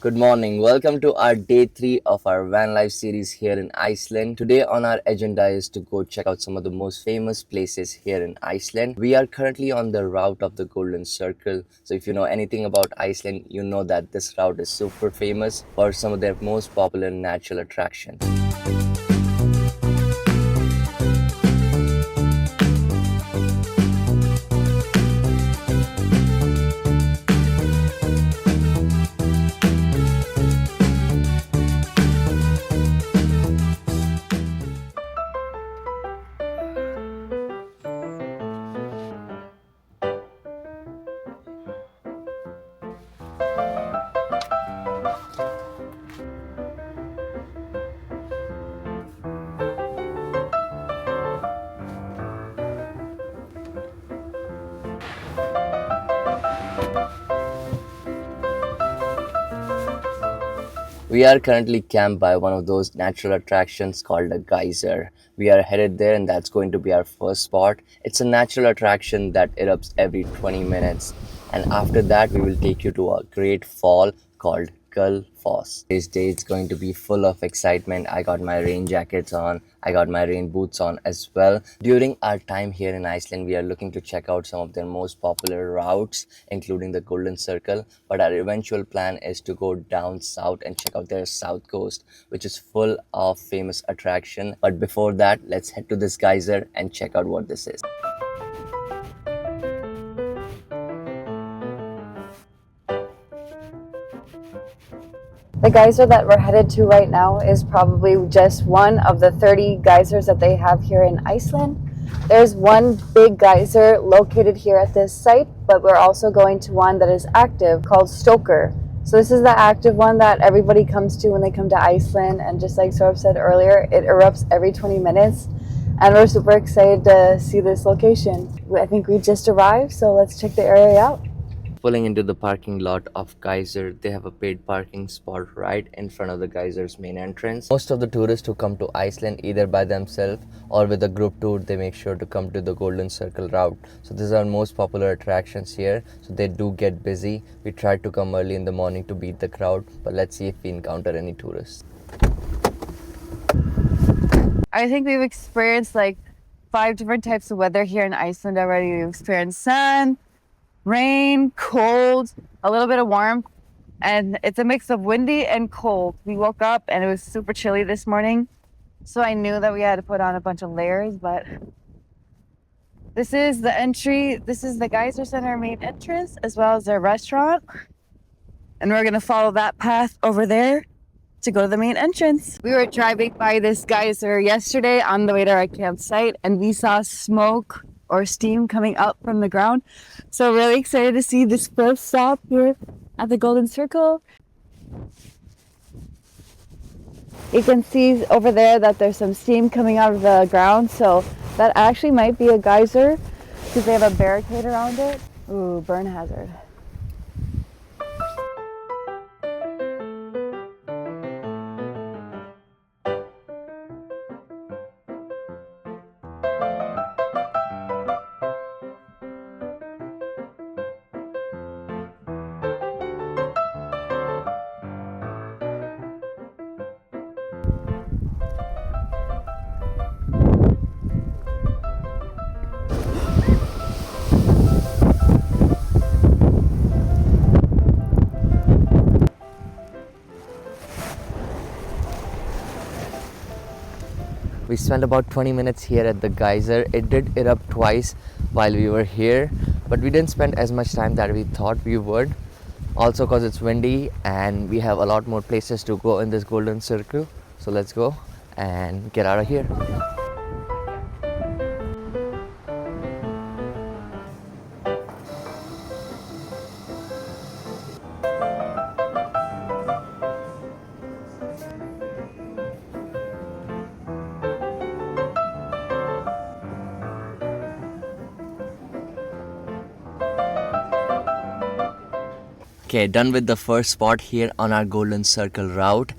Good morning. Welcome to our day 3 of our van life series here in Iceland. Today on our agenda is to go check out some of the most famous places here in Iceland. We are currently on the route of the Goldencircle. So if you know anything about Iceland, you know that this route is super famous for some of their most popular natural attractions. We are currently camped by one of those natural attractions called a geyser. We are headed there and that's going to be our first spot. It's a natural attraction that erupts every 20 minutes. And after that, we will take you to a great fall called Gullfoss. This day is going to be full of excitement. I got my rain jackets on. I got my rain boots on as well. During our time here in Iceland, we are looking to check out some of their most popular routes, including the Goldencircle. But our eventual plan is to go down south and check out their south coast, which is full of famous attraction. But before that, let's head to this geyser and check out what this is. The geyser that we're headed to right now is probably just one of the 30 geysers that they have here in Iceland. There's one big geyser located here at this site, but we're also going to one that is active called Stoker. So this is the active one that everybody comes to when they come to Iceland, and just like Sorab said earlier, it erupts every 20 minutes. And we're super excited to see this location. I think we just arrived, so let's check the area out. Pulling into the parking lot of Geyser, they have a paid parking spot right in front of the Geyser's main entrance. Most of the tourists who come to Iceland either by themselves or with a group tour, they make sure to come to the Goldencircle route. So these are most popular attractions here, so they do get busy. We tried to come early in the morning to beat the crowd, but let's see if we encounter any tourists. I think we've experienced like 5 different types of weather here in Iceland already. We've experienced sun, rain, cold, a little bit of warmth, and it's a mix of windy and cold. We woke up and it was super chilly this morning, so I knew that we had to put on a bunch of layers. But this is the entry. This is the Geyser Center main entrance, as well as their restaurant, and we're gonna follow that path over there to go to the main entrance. We were driving by this geyser yesterday on the way to our campsite, and we saw smoke or steam coming up from the ground. So really excited to see this first stop here at the Goldencircle. You can see over there that there's some steam coming out of the ground, so that actually might be a geyser because they have a barricade around it. Ooh, burn hazard. We spent about 20 minutes here at the geyser. It did erupt twice while we were here, but we didn't spend as much time that we thought we would. Also because it's windy and we have a lot more places to go in this Goldencircle. So let's go and get out of here. Okay, done with the first spot here on our Goldencircle route.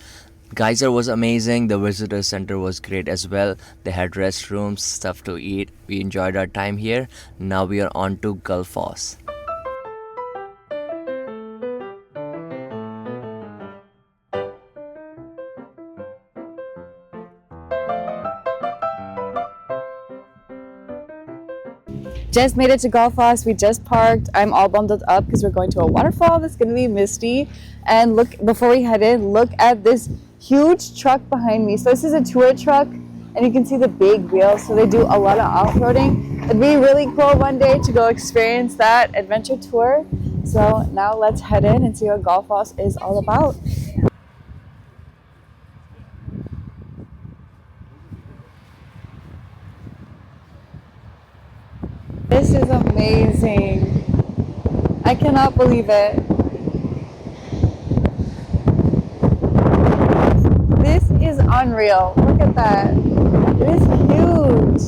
Geyser was amazing. The visitor center was great as well. They had restrooms, stuff to eat. We enjoyed our time here. Now we are on to Gullfoss. just made it to Gullfoss. We just parked. I'm all bundled up because we're going to a waterfall that's going to be misty. And look, before we head in, look at this huge truck behind me. So this is a tour truck, and you can see the big wheels. So they do a lot of off-roading. It'd be really cool one day to go experience that adventure tour. So now let's head in and see what Gullfoss is all about. This is amazing. I cannot believe it. This is unreal. Look at that. It is huge.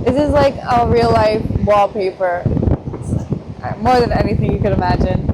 This is like a real life wallpaper. More than anything you could imagine.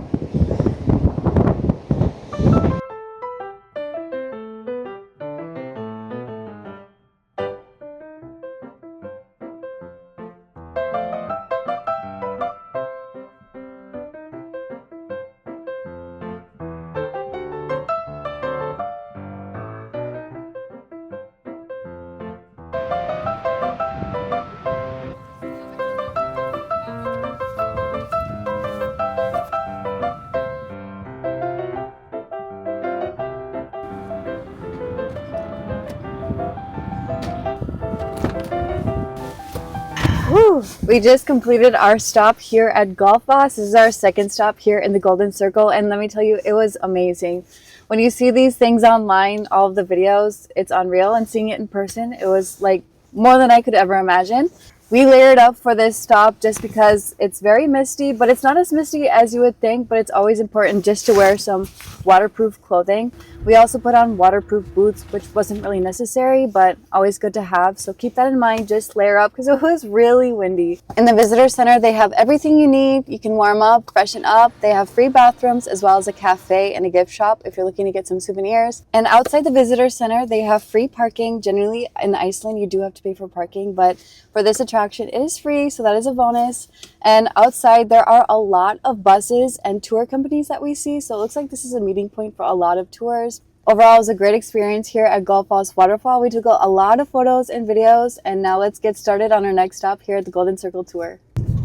Whew. We just completed our stop here at Gullfoss. This is our second stop here in the Goldencircle, and let me tell you, it was amazing. When you see these things online, all of the videos, it's unreal, and seeing it in person, it was like more than I could ever imagine. We layered up for this stop just because it's very misty, but it's not as misty as you would think, but it's always important just to wear some waterproof clothing. We also put on waterproof boots, which wasn't really necessary, but always good to have. So keep that in mind, just layer up because it was really windy. In the visitor center, they have everything you need. You can warm up, freshen up. They have free bathrooms as well as a cafe and a gift shop if you're looking to get some souvenirs. And outside the visitor center, they have free parking. Generally in Iceland, you do have to pay for parking, but for this attraction, it is free, so that is a bonus. And outside, there are a lot of buses and tour companies that we see, so it looks like this is a meeting point for a lot of tours. Overall, it was a great experience here at Gullfoss Waterfall. We took a lot of photos and videos, and now let's get started on our next stop here at the Goldencircle tour.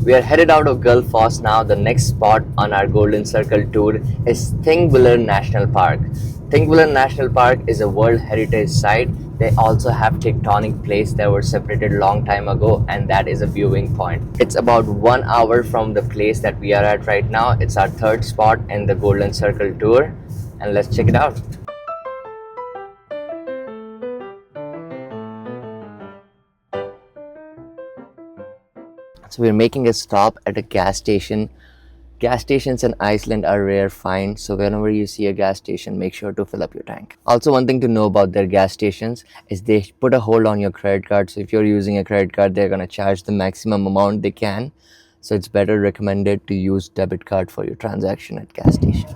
We are headed out of Gullfoss now. The next spot on our Goldencircle tour is Thingvellir National Park. Thingvellir National Park is a World Heritage Site. They also have tectonic plates that were separated a long time ago, and that is a viewing point. It's about 1 hour from the place that we are at right now. It's our third spot in the Goldencircle tour, and let's check it out. So we're making a stop at a gas station. Gas stations in Iceland are rare find, so whenever you see a gas station, make sure to fill up your tank. Also, one thing to know about their gas stations is they put a hold on your credit card. So if you're using a credit card, they're going to charge the maximum amount they can. So it's better recommended to use debit card for your transaction at gas station.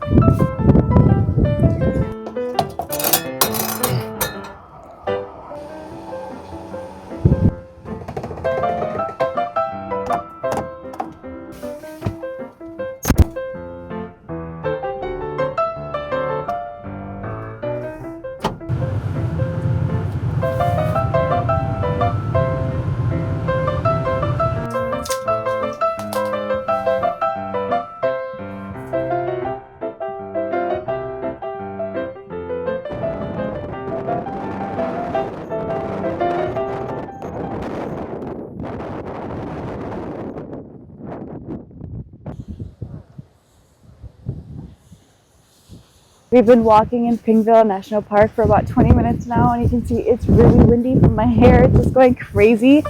We've been walking in Thingvellir National Park for about 20 minutes now, and you can see it's really windy from my hair. It's just going crazy.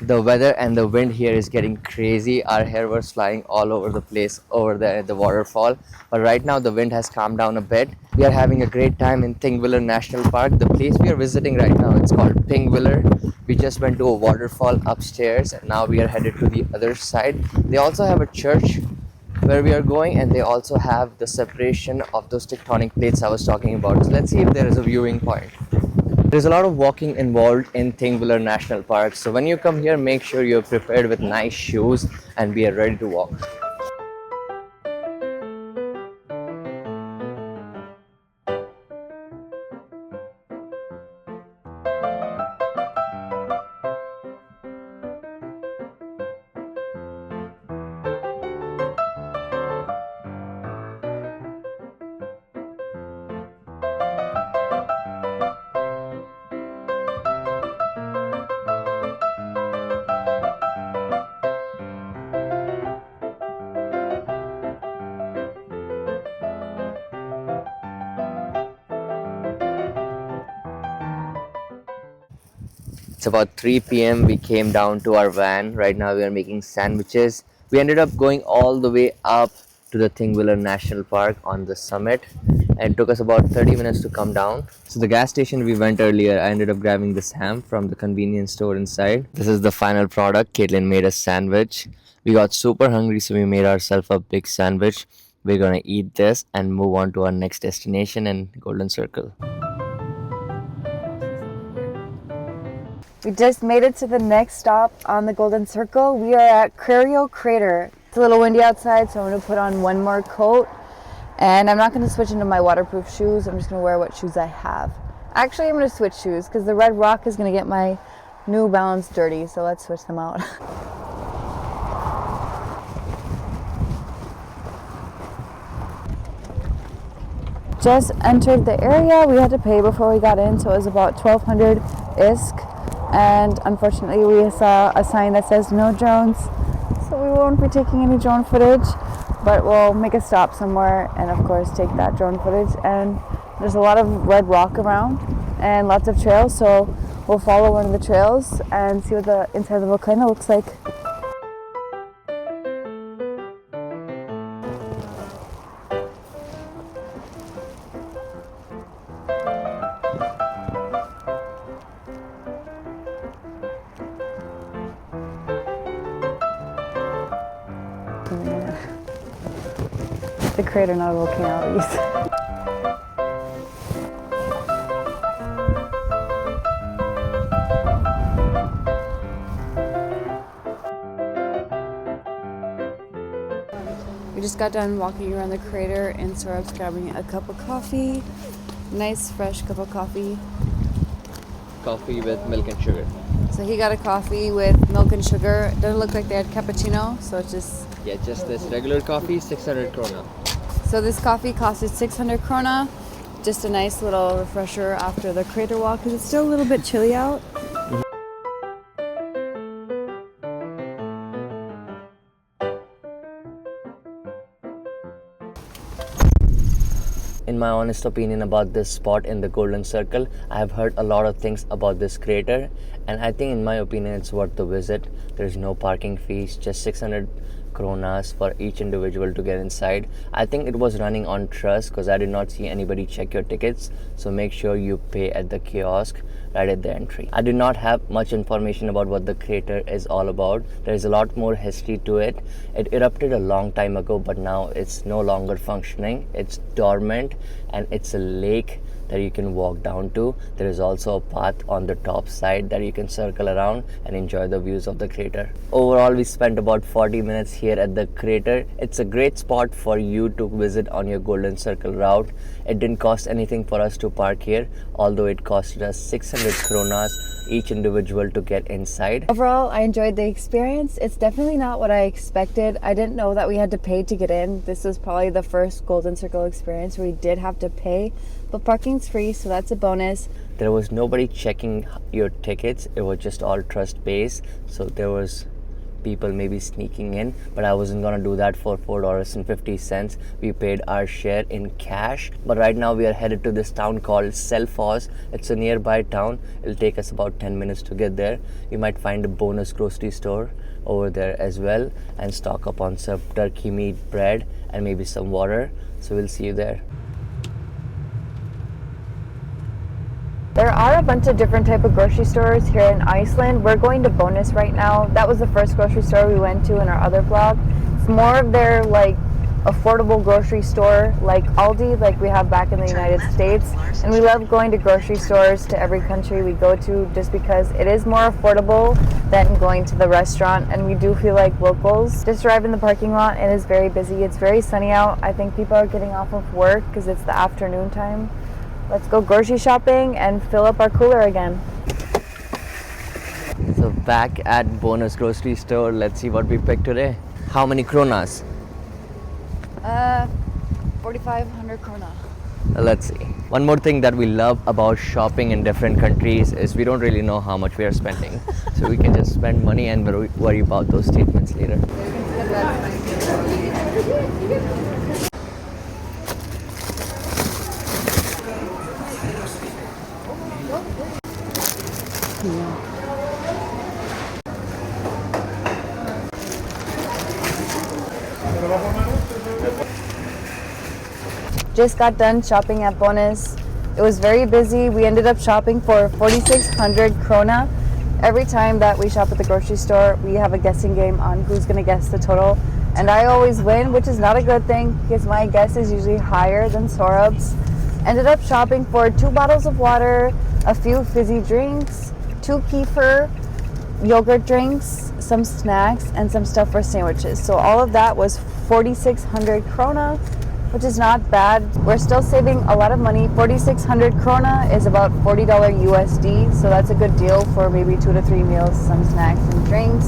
The weather and the wind here is getting crazy. Our hair was flying all over the place over there at the waterfall. But right now the wind has calmed down a bit. We are having a great time in Thingvellir National Park. The place we are visiting right now, it's called Thingvellir. We just went to a waterfall upstairs and now we are headed to the other side. They also have a church where we are going, and they also have the separation of those tectonic plates I was talking about. So let's see if there is a viewing point. There's a lot of walking involved in Thingvellir National Park, so when you come here, make sure you're prepared with nice shoes and be ready to walk. It's about 3 p.m. We came down to our van. Right now we are making sandwiches. We ended up going all the way up to the Thingvellir National Park on the summit, and it took us about 30 minutes to come down. So the gas station we went earlier, I ended up grabbing this ham from the convenience store inside. This is the final product. Caitlin made a sandwich. We got super hungry, so we made ourselves a big sandwich. We're gonna eat this and move on to our next destination in Goldencircle. We just made it to the next stop on the Goldencircle. We are at Kerid Crater. It's a little windy outside, so I'm going to put on one more coat. And I'm not going to switch into my waterproof shoes. I'm just going to wear what shoes I have. Actually, I'm going to switch shoes because the red rock is going to get my New Balance dirty. So let's switch them out. Just entered the area. We had to pay before we got in, so it was about 1,200 ISK. And unfortunately we saw a sign that says no drones, so we won't be taking any drone footage, but we'll make a stop somewhere and of course take that drone footage. And there's a lot of red rock around and lots of trails, so we'll follow one of the trails and see what the inside of the volcano looks like. The crater, not a volcano at least. We just got done walking around the crater and Saurabh's grabbing a cup of coffee. Nice fresh cup of coffee. Coffee with milk and sugar. So he got a coffee with milk and sugar. It doesn't look like they had cappuccino, so it's just... Yeah, just this regular coffee, 600 krona. So this coffee costed 600 krona. Just a nice little refresher after the crater walk because it's still a little bit chilly out. In my honest opinion about this spot in the Goldencircle, I have heard a lot of things about this crater, and I think in my opinion it's worth the visit. There's no parking fees, just 600 kronas for each individual to get inside. I think it was running on trust because I did not see anybody check your tickets, so make sure you pay at the kiosk right at the entry. I did not have much information about what the crater is all about. There is a lot more history to it. It erupted a long time ago, but now it's no longer functioning. It's dormant and it's a lake that you can walk down to. There is also a path on the top side that you can circle around and enjoy the views of the crater. Overall, we spent about 40 minutes here at the crater. It's a great spot for you to visit on your Goldencircle route. It didn't cost anything for us to park here, although it costed us 600 kronas each individual to get inside. Overall, I enjoyed the experience. It's definitely not what I expected. I didn't know that we had to pay to get in. This was probably the first Goldencircle experience where we did have to pay, but parking's free, so that's a bonus. There was nobody checking your tickets. It was just all trust based, so there was people maybe sneaking in, but I wasn't gonna do that for $4.50. We paid our share in cash. But right now we are headed to this town called Selfoss. It's a nearby town. It'll take us about 10 minutes to get there. We might find a bonus grocery store over there as well and stock up on some turkey meat, bread, and maybe some water. So we'll see you there. There are a bunch of different type of grocery stores here in Iceland. We're going to Bonus right now. That was the first grocery store we went to in our other vlog. It's more of their like affordable grocery store like Aldi, like we have back in the United States. And we love going to grocery stores to every country we go to just because it is more affordable than going to the restaurant, and we do feel like locals. Just arrived in the parking lot and it is very busy. It's very sunny out. I think people are getting off of work because it's the afternoon time. Let's go grocery shopping and fill up our cooler again. So back at Bonus grocery store, let's see what we picked today. How many kronas? 4,500 krona. Let's see. One more thing that we love about shopping in different countries is we don't really know how much we are spending. So we can just spend money and worry about those statements later. Just got done shopping at Bonus. It was very busy. We ended up shopping for 4,600 krona. Every time that we shop at the grocery store, we have a guessing game on who's going to guess the total. And I always win, which is not a good thing because my guess is usually higher than Sorab's. Ended up shopping for 2 bottles of water, a few fizzy drinks, 2 kefir, yogurt drinks, some snacks, and some stuff for sandwiches. So all of that was 4,600 krona, which is not bad. We're still saving a lot of money. 4,600 krona is about $40 USD, so that's a good deal for maybe 2 to 3 meals, some snacks and drinks.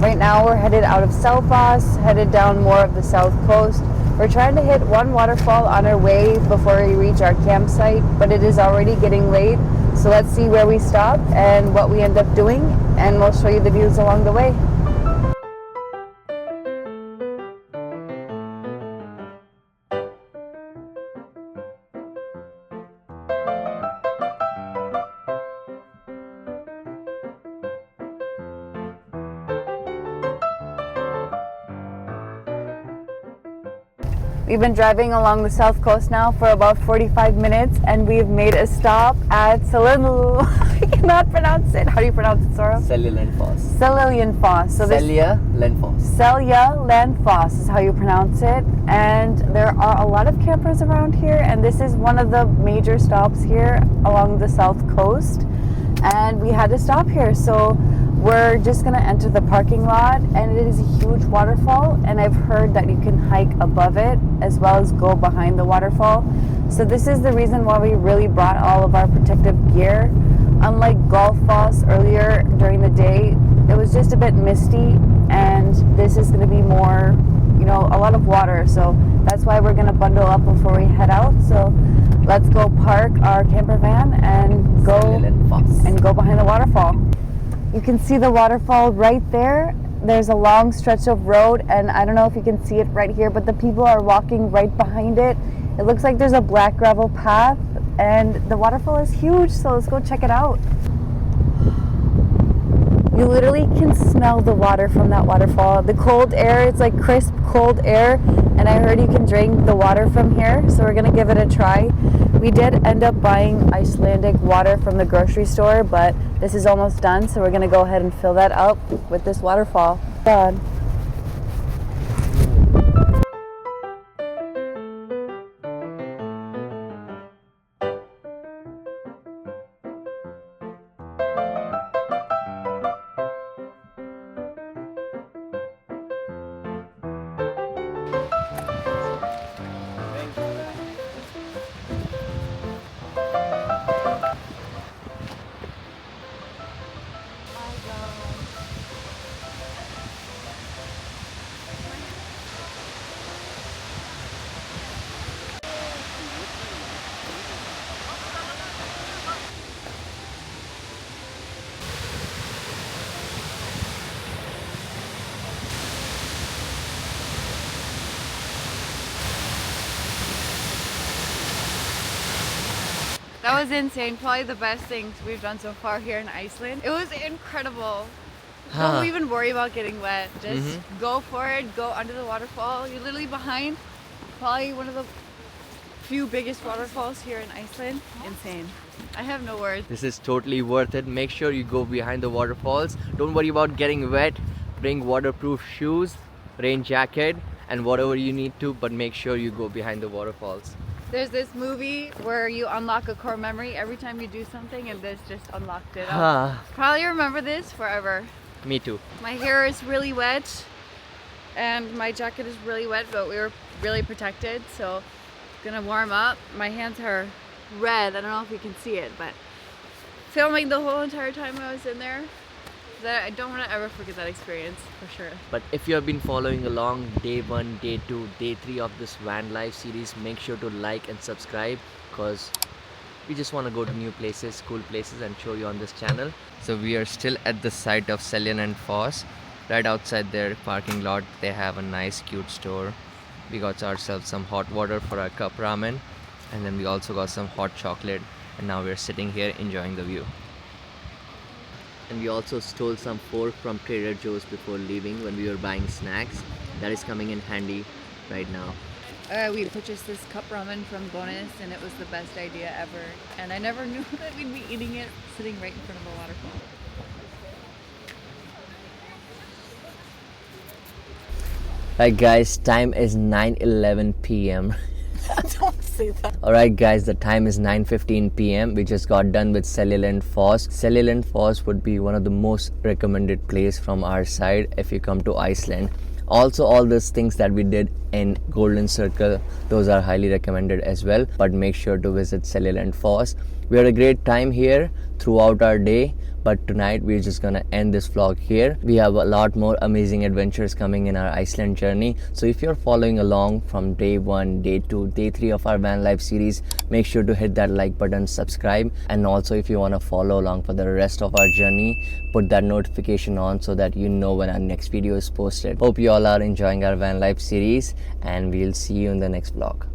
Right now we're headed out of Selfoss, headed down more of the south coast. We're trying to hit one waterfall on our way before we reach our campsite, but it is already getting late. So let's see where we stop and what we end up doing, and we'll show you the views along the way. We've been driving along the south coast now for about 45 minutes, and we've made a stop at I cannot pronounce it. How do you pronounce it, Sora? Seljalandsfoss. Seljalandsfoss. So Seljalandsfoss. Seljalandsfoss is how you pronounce it. And there are a lot of campers around here, and this is one of the major stops here along the south coast. And we had to stop here, so we're just gonna enter the parking lot, and it is a huge waterfall, and I've heard that you can hike above it as well as go behind the waterfall. So this is the reason why we really brought all of our protective gear. Unlike Gullfoss earlier during the day, it was just a bit misty, and this is gonna be more, you know, a lot of water. So that's why we're gonna bundle up before we head out. So let's go park our camper van and go behind the waterfall. You can see the waterfall right there. There's a long stretch of road, and I don't know if you can see it right here, but the people are walking right behind it. It looks like there's a black gravel path, and the waterfall is huge, so let's go check it out. You literally can smell the water from that waterfall. The cold air, it's like crisp cold air, and I heard you can drink the water from here, so we're gonna give it a try. We did end up buying Icelandic water from the grocery store, but this is almost done, so we're gonna go ahead and fill that up with this waterfall. Done. That was insane. Probably the best things we've done so far here in Iceland. It was incredible. Don't even worry about getting wet. Just go for it. Go under the waterfall. You're literally behind probably one of the few biggest waterfalls here in Iceland. Insane. I have no words. This is totally worth it. Make sure you go behind the waterfalls. Don't worry about getting wet. Bring waterproof shoes, rain jacket, and whatever you need to, but make sure you go behind the waterfalls. There's this movie where you unlock a core memory every time you do something, and this just unlocked it up. Probably remember this forever. Me too. My hair is really wet and my jacket is really wet, but we were really protected, so gonna warm up. My hands are red. I don't know if you can see it, but filming the whole entire time I was in there, that I don't want to ever forget that experience for sure. But if you have been following along day 1, day 2, day 3 of this van life series, make sure to like and subscribe, because we just want to go to new places, cool places, and show you on this channel. So we are still at the site of Seljalandsfoss. Right outside their parking lot, they have a nice cute store. We got ourselves some hot water for our cup ramen, and then we also got some hot chocolate, and now we're sitting here enjoying the view. And we also stole some fork from Trader Joe's before leaving when we were buying snacks. That is coming in handy right now. We purchased this cup ramen from Bonus, and it was the best idea ever. And I never knew that we'd be eating it sitting right in front of a waterfall. Right guys, time is 9:11 p.m. Don't say that. Alright guys, the time is 9:15 p.m. We just got done with Seljalandsfoss. Seljalandsfoss would be one of the most recommended place from our side if you come to Iceland. Also, all those things that we did in Goldencircle, those are highly recommended as well. But make sure to visit Seljalandsfoss. We had a great time here throughout our day, but tonight we're just gonna end this vlog here. We have a lot more amazing adventures coming in our Iceland journey. So if you're following along from day 1, day 2, day 3 of our van life series, make sure to hit that like button, subscribe, and also if you want to follow along for the rest of our journey, put that notification on so that you know when our next video is posted. Hope you all are enjoying our van life series, and we'll see you in the next vlog.